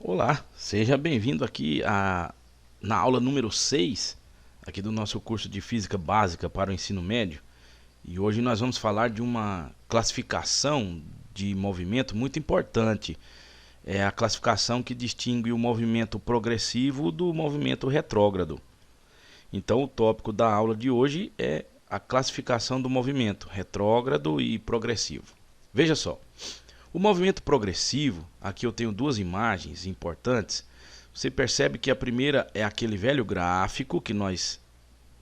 Olá, seja bem-vindo aqui na aula número 6 aqui do nosso curso de Física Básica para o Ensino Médio. E hoje nós vamos falar de uma classificação de movimento muito importante. É a classificação que distingue o movimento progressivo do movimento retrógrado. Então o tópico da aula de hoje é a classificação do movimento retrógrado e progressivo. Veja só. O movimento progressivo, aqui eu tenho duas imagens importantes. Você percebe que a primeira é aquele velho gráfico que nós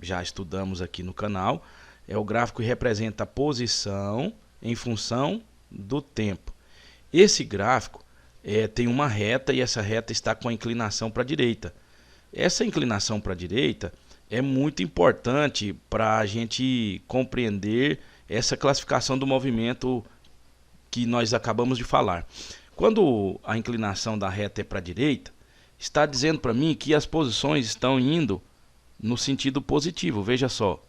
já estudamos aqui no canal. É o gráfico que representa a posição em função do tempo. Esse gráfico tem uma reta e essa reta está com a inclinação para a direita. Essa inclinação para a direita é muito importante para a gente compreender essa classificação do movimento que nós acabamos de falar. Quando a inclinação da reta é para a direita, está dizendo para mim que as posições estão indo no sentido positivo. Veja só,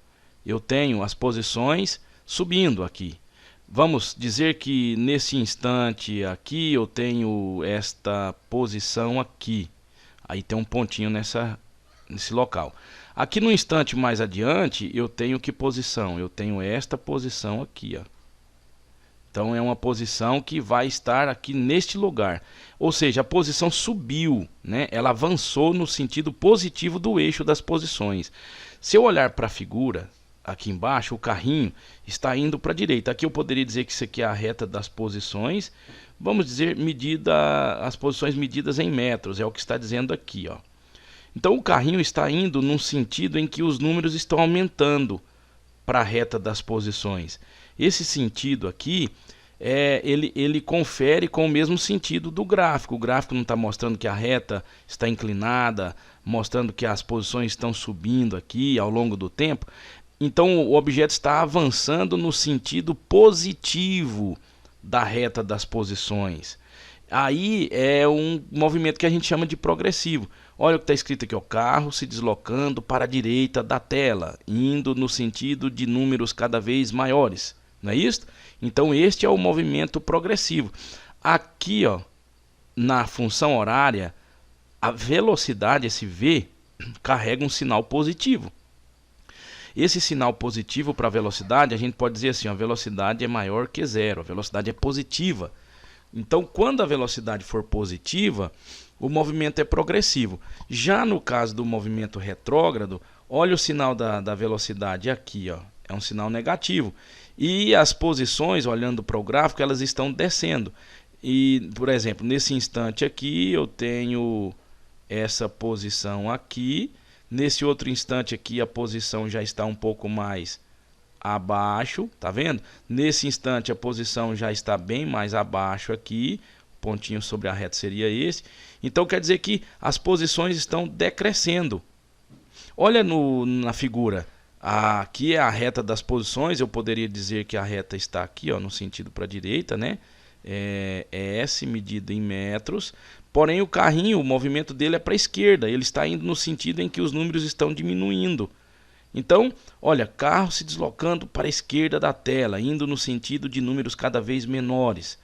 eu tenho as posições subindo aqui. Vamos dizer que nesse instante aqui eu tenho esta posição aqui. Aí tem um pontinho nesse local. Aqui no instante mais adiante eu tenho que posição? Eu tenho esta posição aqui, ó. Então é uma posição que vai estar aqui neste lugar. Ou seja, a posição subiu, né? Ela avançou no sentido positivo do eixo das posições. Se eu olhar para a figura, aqui embaixo, o carrinho está indo para a direita. Aqui eu poderia dizer que isso aqui é a reta das posições. Vamos dizer, as posições medidas em metros, é o que está dizendo aqui, ó. Então o carrinho está indo num sentido em que os números estão aumentando para a reta das posições. Esse sentido aqui, ele confere com o mesmo sentido do gráfico. O gráfico não está mostrando que a reta está inclinada, mostrando que as posições estão subindo aqui ao longo do tempo. Então o objeto está avançando no sentido positivo da reta das posições. Aí é um movimento que a gente chama de progressivo. Olha o que está escrito aqui, o carro se deslocando para a direita da tela, indo no sentido de números cada vez maiores. Não é isso? Então este é o movimento progressivo. Aqui, ó, na função horária, a velocidade, esse V, carrega um sinal positivo. Esse sinal positivo para a velocidade, a gente pode dizer assim, a velocidade é maior que zero, a velocidade é positiva. Então, quando a velocidade for positiva, o movimento é progressivo. Já no caso do movimento retrógrado, olha o sinal da velocidade aqui, ó, é um sinal negativo. E as posições, olhando para o gráfico, elas estão descendo. E, por exemplo, nesse instante aqui, eu tenho essa posição aqui. Nesse outro instante aqui, a posição já está um pouco mais abaixo, tá vendo? Nesse instante a posição já está bem mais abaixo aqui, pontinho sobre a reta seria esse. Então quer dizer que as posições estão decrescendo. Olha na figura, aqui é a reta das posições, eu poderia dizer que a reta está aqui, ó, no sentido para a direita, né? É S medido em metros, porém o carrinho, o movimento dele é para a esquerda, ele está indo no sentido em que os números estão diminuindo. Então, olha, carro se deslocando para a esquerda da tela, indo no sentido de números cada vez menores.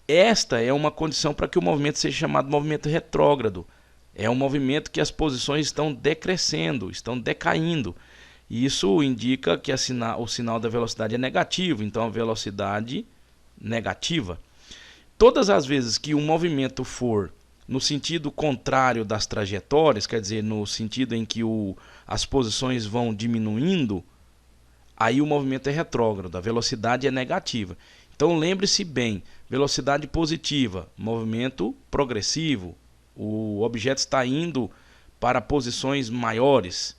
Esta é uma condição para que o movimento seja chamado movimento retrógrado. É um movimento que as posições estão decrescendo, estão decaindo. E isso indica que o sinal da velocidade é negativo, então a velocidade negativa. Todas as vezes que um movimento for no sentido contrário das trajetórias, quer dizer, no sentido em que as posições vão diminuindo, aí o movimento é retrógrado, a velocidade é negativa. Então lembre-se bem, velocidade positiva, movimento progressivo, o objeto está indo para posições maiores,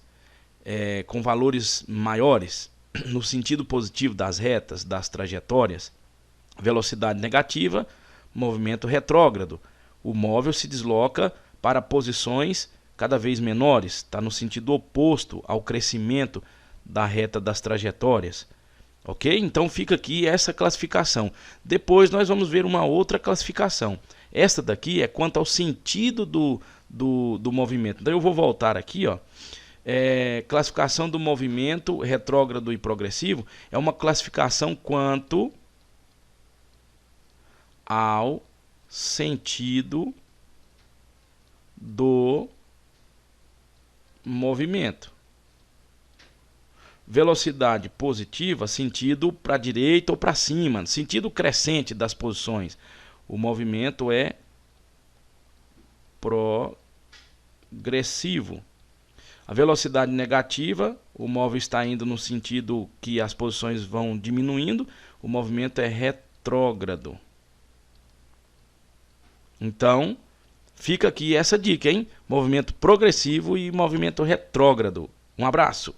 com valores maiores, no sentido positivo das retas, das trajetórias. Velocidade negativa, movimento retrógrado. O móvel se desloca para posições cada vez menores, está no sentido oposto ao crescimento da reta das trajetórias. Ok? Então fica aqui essa classificação. Depois nós vamos ver uma outra classificação. Esta daqui é quanto ao sentido do movimento. Então eu vou voltar aqui, ó. Classificação do movimento retrógrado e progressivo é uma classificação quanto ao sentido do movimento. Velocidade positiva, sentido para a direita ou para cima, sentido crescente das posições. O movimento é progressivo. A velocidade negativa, o móvel está indo no sentido que as posições vão diminuindo, o movimento é retrógrado. Então, fica aqui essa dica, hein? Movimento progressivo e movimento retrógrado. Um abraço.